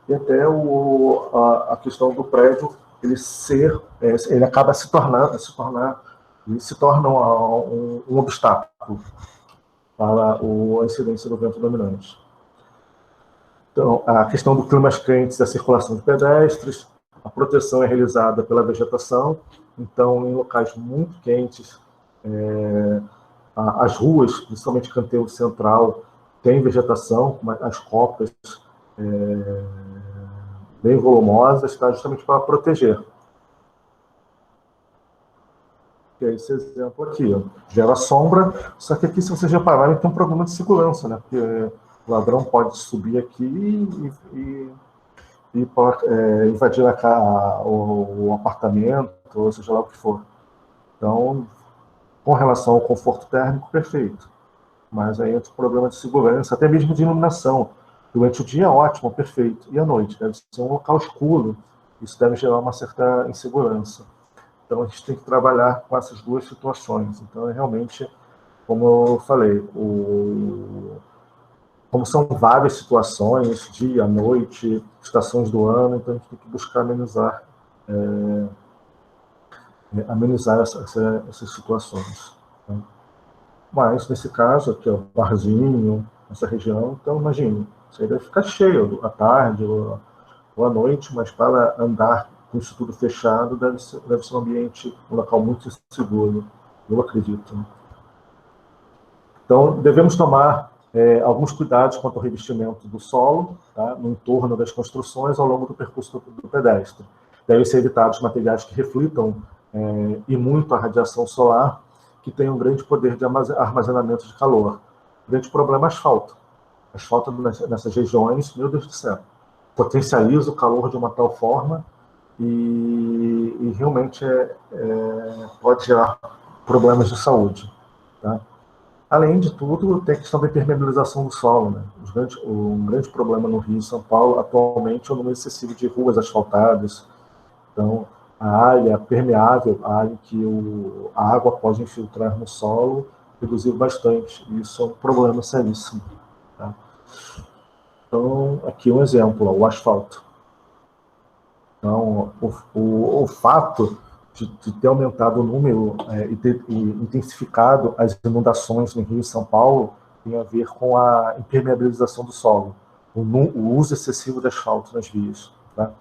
e até a questão do prédio ele acaba se torna um obstáculo para a incidência do vento dominante. Então, a questão do climas quentes e a circulação de pedestres, a proteção é realizada pela vegetação, então, em locais muito quentes, as ruas, principalmente Canteiro Central, tem vegetação, as copas bem volumosas, tá? Justamente para proteger. Que é esse exemplo aqui, ó. Gera sombra, só que aqui, se vocês repararem, tem um problema de segurança, né? Porque o ladrão pode subir aqui e invadir o apartamento, ou seja lá o que for. Então, com relação ao conforto térmico, perfeito. Mas aí entra o problema de segurança, até mesmo de iluminação. Durante o dia, ótimo, perfeito. E à noite? Deve ser um local escuro. Isso deve gerar uma certa insegurança. Então, a gente tem que trabalhar com essas duas situações. Então, realmente, como eu falei, como são várias situações, dia, noite, estações do ano, então a gente tem que buscar amenizar essas situações. Tá? Mas, nesse caso, aqui, ó, Barzinho, essa região, então, imagine, isso aí deve ficar cheio à tarde ou à noite, mas para andar com isso tudo fechado, deve ser um ambiente, um local muito seguro, eu acredito. Então, devemos tomar alguns cuidados quanto ao revestimento do solo, tá, no entorno das construções, ao longo do percurso do pedestre. Devem ser evitados materiais que reflitam e muito a radiação solar, que tem um grande poder de armazenamento de calor. O grande problema é asfalto. Asfalto nessas regiões, meu Deus do céu, potencializa o calor de uma tal forma e realmente pode gerar problemas de saúde. Tá? Além de tudo, tem a questão da impermeabilização do solo. Né? Um grande problema no Rio e São Paulo, atualmente, é o número excessivo de ruas asfaltadas. Então, a área permeável, a área em que a água pode infiltrar no solo, reduziu bastante. Isso é um problema seríssimo. Tá? Então, aqui um exemplo, ó, o asfalto. Então, o fato de ter aumentado o número e ter intensificado as inundações no Rio e São Paulo tem a ver com a impermeabilização do solo, o uso excessivo de asfalto nas vias. Tá?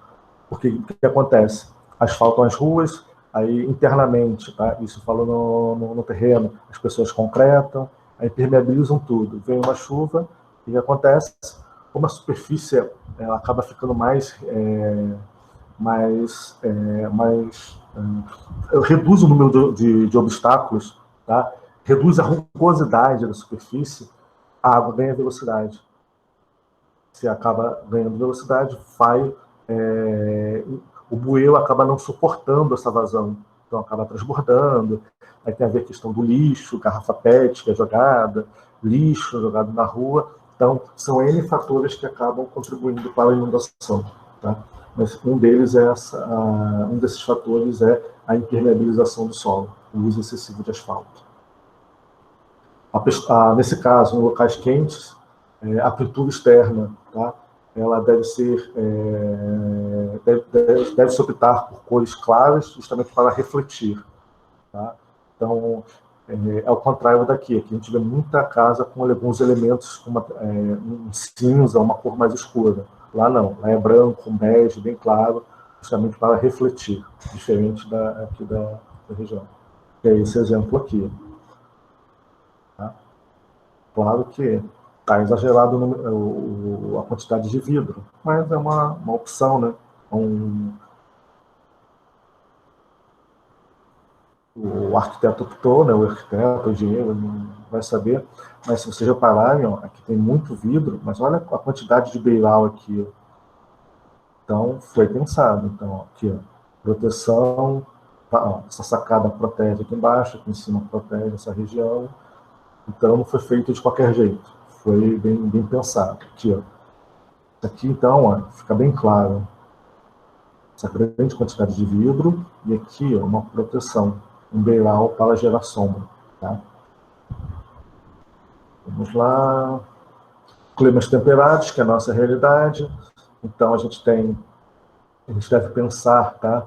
Porque o que acontece? Asfaltam as ruas, aí internamente, tá? Isso falo no terreno, as pessoas concretam, aí impermeabilizam tudo. Vem uma chuva, e o que acontece? Como a superfície ela acaba ficando reduz o número de obstáculos, tá? Reduz a rugosidade da superfície, a água ganha velocidade. Se acaba ganhando velocidade, o bueiro acaba não suportando essa vazão, então acaba transbordando. Aí tem a ver a questão do lixo, garrafa PET que é jogada, lixo jogado na rua. Então, são N fatores que acabam contribuindo para a inundação. Tá? Mas um desses fatores é a impermeabilização do solo, o uso excessivo de asfalto. Nesse caso, em locais quentes, a pintura externa, tá? Ela deve ser deve-se optar por cores claras, justamente para refletir, tá? Então, ao contrário daqui, aqui a gente vê muita casa com alguns elementos, como um cinza, uma cor mais escura. Lá não, lá é branco, um bege, bem claro, justamente para refletir, diferente aqui da região. E é esse exemplo aqui. Tá? Claro que está exagerado a quantidade de vidro, mas é uma opção, né? O arquiteto optou, né? O arquiteto, o engenheiro, não vai saber. Mas se vocês repararem, ó, aqui tem muito vidro, mas olha a quantidade de beiral aqui. Então, foi pensado. Então, ó, aqui, ó, proteção, tá, ó, essa sacada protege aqui embaixo, aqui em cima protege essa região. Então, não foi feito de qualquer jeito. Foi bem pensado. Aqui, ó. Aqui, então, ó, fica bem claro essa grande quantidade de vidro e aqui, ó, uma proteção, um beiral para gerar sombra. Tá? Vamos lá. Climas temperados, que é a nossa realidade. Então, a gente deve pensar, tá?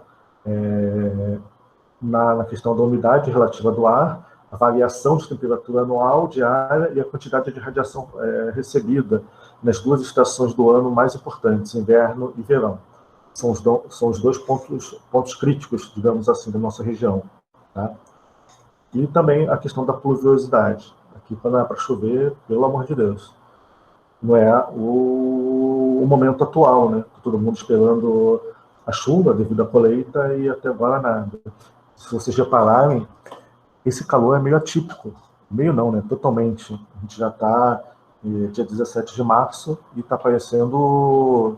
Na questão da umidade relativa do ar, a variação de temperatura anual, diária e a quantidade de radiação recebida nas duas estações do ano mais importantes, inverno e verão. São os dois pontos críticos, digamos assim, da nossa região. Tá? E também a questão da pluviosidade. Aqui, quando é para chover, pelo amor de Deus, não é o momento atual, né? Todo mundo esperando a chuva devido à colheita e até agora nada. Se vocês repararem, esse calor é meio atípico. Meio não, né? Totalmente. A gente já está dia 17 de março e está parecendo,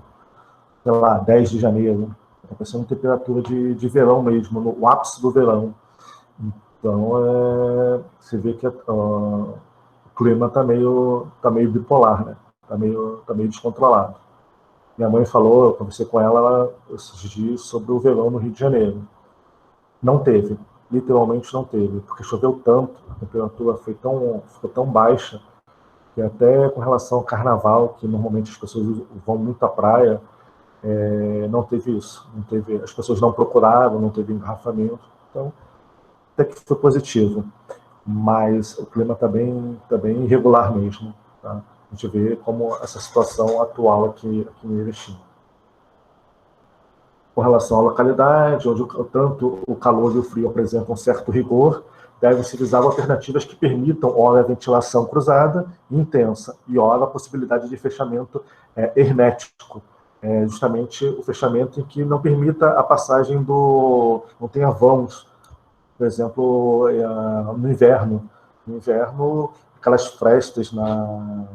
sei lá, 10 de janeiro. Está parecendo temperatura de verão mesmo, no ápice do verão. Então, você vê que o clima está meio bipolar, né? Está meio descontrolado. Minha mãe falou, eu conversei com ela esses dias sobre o verão no Rio de Janeiro. Não teve, literalmente não teve, porque choveu tanto, a temperatura ficou tão baixa, que até com relação ao carnaval, que normalmente as pessoas vão muito à praia, não teve isso. Não teve, as pessoas não procuraram, não teve engarrafamento. Então, até que foi positivo. Mas o clima está bem irregular mesmo. Tá? A gente vê como essa situação atual aqui em Erechim. Com relação à localidade, onde tanto o calor e o frio apresentam um certo rigor, devem-se visar alternativas que permitam, ora, a ventilação cruzada e intensa, e ora, a possibilidade de fechamento hermético. Justamente o fechamento em que não permita a passagem não tenha vãos. Por exemplo, no inverno. No inverno, aquelas frestas na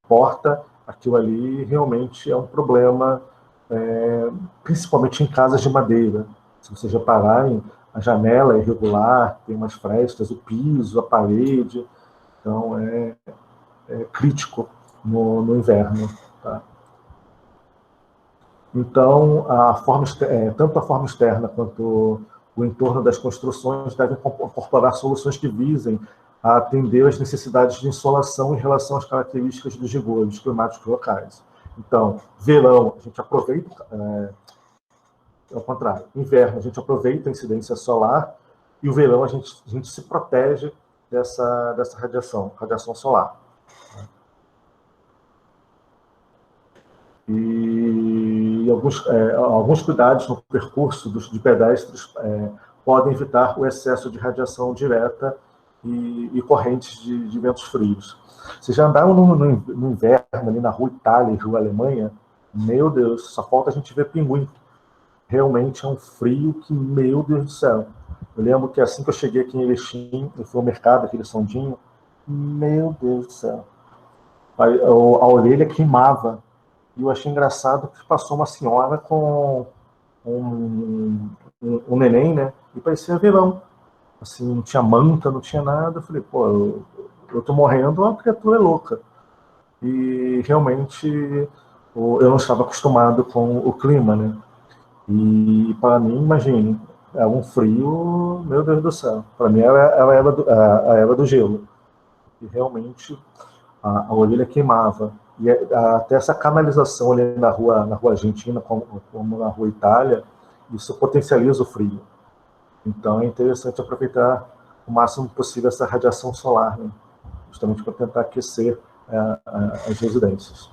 porta, aquilo ali realmente é um problema, principalmente em casas de madeira. Se vocês repararem, a janela é irregular, tem umas frestas, o piso, a parede. Então, é crítico no inverno. Tá? Então, tanto a forma externa quanto o entorno das construções devem incorporar soluções que visem a atender às necessidades de insolação em relação às características dos rigores climáticos locais. Então, verão, a gente aproveita, ao contrário, inverno, a gente aproveita a incidência solar, e o verão a gente se protege dessa radiação solar. E alguns cuidados no percurso de pedestres podem evitar o excesso de radiação direta e correntes de ventos frios. Vocês já andaram no inverno ali na rua Itália e rua Alemanha? Meu Deus, só falta a gente ver pinguim. Realmente é um frio que, meu Deus do céu. Eu lembro que assim que eu cheguei aqui em Erechim, eu fui ao mercado aqui de Sondinho, meu Deus do céu. A orelha queimava. E eu achei engraçado que passou uma senhora com um neném, né? E parecia verão. Assim, não tinha manta, não tinha nada. Eu falei, pô, eu tô morrendo, a criatura é louca. E realmente eu não estava acostumado com o clima, né? E para mim, imagine, é um frio, meu Deus do céu. Para mim era a era do gelo. e realmente a orelha queimava. E até essa canalização ali na rua Argentina, como na rua Itália, isso potencializa o frio. Então é interessante aproveitar o máximo possível essa radiação solar, né? Justamente para tentar aquecer as residências.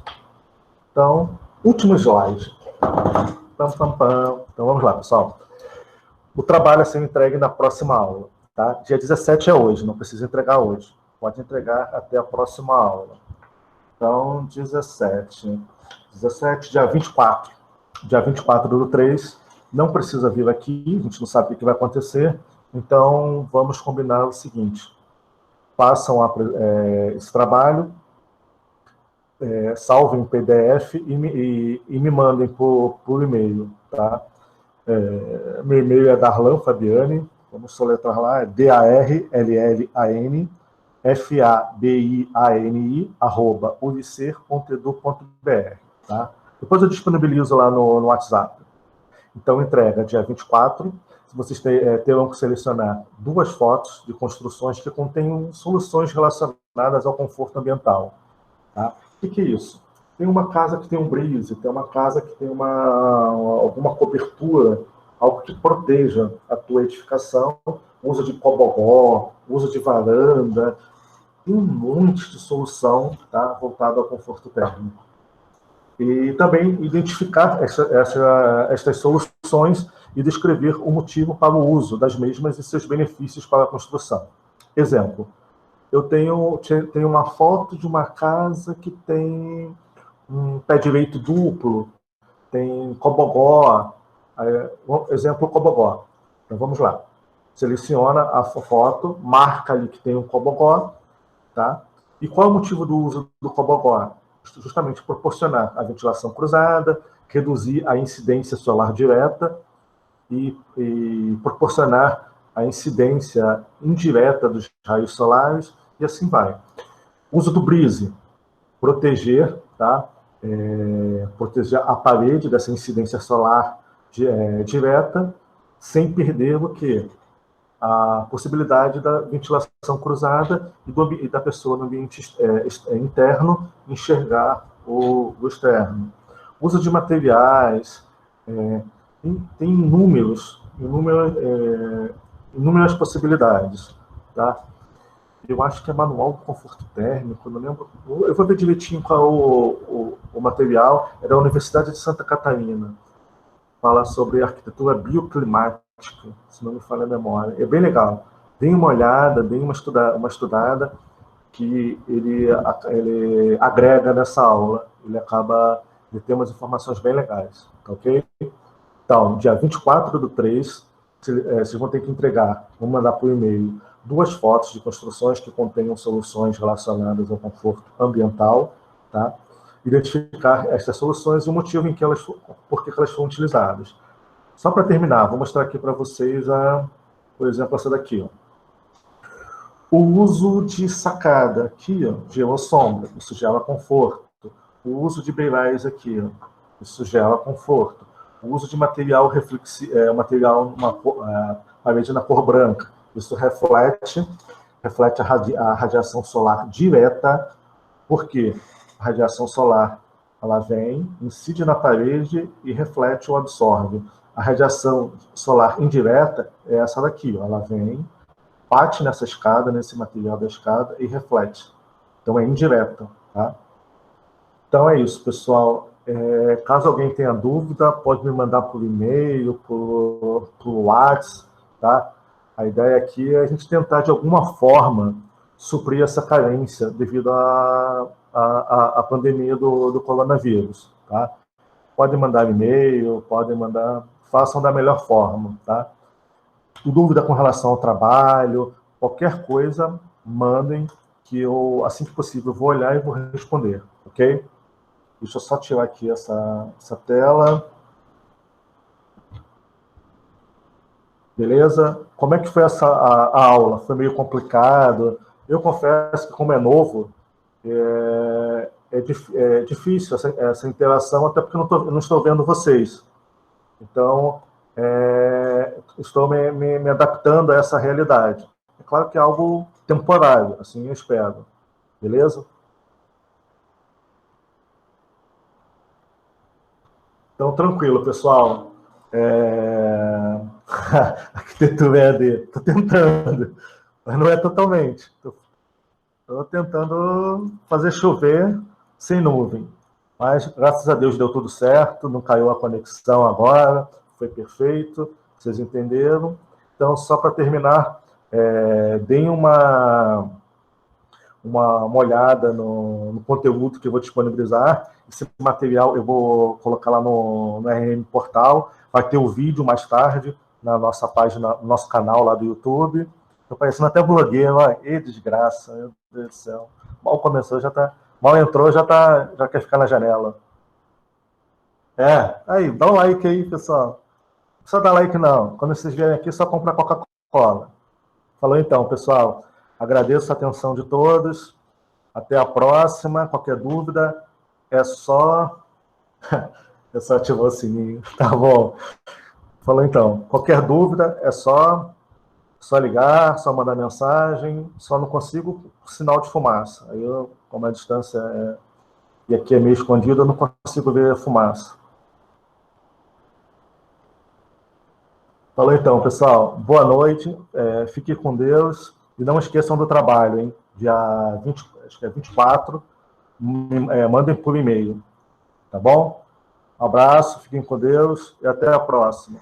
Então, último slide. Pam, pam, pam. Então vamos lá, pessoal. O trabalho a ser entregue na próxima aula. Tá? Dia 17 é hoje, não precisa entregar hoje. Pode entregar até a próxima aula. Então, 17, dia 24. Dia 24/3, não precisa vir aqui, a gente não sabe o que vai acontecer, então vamos combinar o seguinte: façam esse trabalho, salvem em PDF e me mandem por e-mail, tá? Meu e-mail é Darlan Fabiani, vamos soletrar lá, é DARLLAN FABIANI @ulicer.edu.br, tá? Depois eu disponibilizo lá no WhatsApp. Então, entrega dia 24. Vocês terão que selecionar 2 fotos de construções que contenham soluções relacionadas ao conforto ambiental. Tá? O que é isso? Tem uma casa que tem um brise, tem uma casa que tem alguma cobertura, algo que proteja a tua edificação, uso de cobogó, uso de varanda, tem um monte de solução, tá, voltada ao conforto térmico. E também identificar estas soluções e descrever o motivo para o uso das mesmas e seus benefícios para a construção. Exemplo, eu tenho uma foto de uma casa que tem um pé direito duplo, tem cobogó, exemplo, cobogó. Então vamos lá. Seleciona a foto, marca ali que tem um cobogó, tá? E qual é o motivo do uso do cobogó? Justamente proporcionar a ventilação cruzada, reduzir a incidência solar direta e proporcionar a incidência indireta dos raios solares, e assim vai. Uso do brise, proteger, tá? Proteger a parede dessa incidência solar direta, sem perder o quê? A possibilidade da ventilação cruzada e da pessoa no ambiente interno enxergar o externo. Uso de materiais, tem inúmeras possibilidades. Tá? Eu acho que é manual do conforto térmico, não lembro. Eu vou ver direitinho qual o material. É da Universidade de Santa Catarina. Fala sobre arquitetura bioclimática, se não me falha a memória. É bem legal. Deem uma olhada, deem uma estudada, que ele agrega nessa aula. Ele tem umas informações bem legais, ok? Então, dia 24/3, vocês vão ter que entregar, vou mandar por e-mail, 2 fotos de construções que contenham soluções relacionadas ao conforto ambiental, tá? Identificar essas soluções e o motivo por que elas foram utilizadas. Só para terminar, vou mostrar aqui para vocês, por exemplo, essa daqui. Ó. O uso de sacada aqui, ó, gela sombra, isso gera conforto. O uso de beirais aqui, ó, isso gera conforto. O uso de material parede na cor branca, isso reflete a radiação solar direta, porque a radiação solar ela vem, incide na parede e reflete ou absorve. A radiação solar indireta é essa daqui, ó, ela vem, bate nessa escada, nesse material da escada e reflete. Então é indireta, tá? Então é isso, pessoal. Caso alguém tenha dúvida, pode me mandar por e-mail, por WhatsApp, tá? A ideia aqui é a gente tentar, de alguma forma, suprir essa carência devido à pandemia do coronavírus, tá? Podem mandar e-mail, façam da melhor forma, tá? Dúvida com relação ao trabalho, qualquer coisa, mandem, que eu, assim que possível, vou olhar e vou responder, ok? Deixa eu só tirar aqui essa tela. Beleza? Como é que foi a aula? Foi meio complicado. Eu confesso que, como é novo, é difícil essa interação, até porque eu não estou vendo vocês. Então, estou me adaptando a essa realidade. É claro que é algo temporário, assim eu espero. Beleza? Então, tranquilo, pessoal. Arquitetura EAD. Estou tentando, mas não é totalmente. Estou tentando fazer chover sem nuvem. Mas, graças a Deus, deu tudo certo, não caiu a conexão agora, foi perfeito, vocês entenderam. Então, só para terminar, deem uma olhada no conteúdo que eu vou disponibilizar. Esse material eu vou colocar lá no RM Portal, vai ter o vídeo mais tarde na nossa página, no nosso canal lá do YouTube. Estou parecendo até blogueiro, ó. E desgraça, meu Deus do céu. Mal começou, já tá. Mal entrou, já quer ficar na janela. Aí, dá um like aí, pessoal. Não precisa dar like, não. Quando vocês vierem aqui, só comprar Coca-Cola. Falou então, pessoal. Agradeço a atenção de todos. Até a próxima. Qualquer dúvida, é só. É só ativar o sininho. Tá bom. Falou então. Qualquer dúvida, é só ligar, só mandar mensagem. Só não consigo sinal de fumaça. Aí, como a distância e aqui é meio escondido, eu não consigo ver a fumaça. Falou então, pessoal. Boa noite. Fiquem com Deus. E não esqueçam do trabalho, hein? Dia 20, acho que é 24. Mandem por e-mail. Tá bom? Um abraço, fiquem com Deus e até a próxima.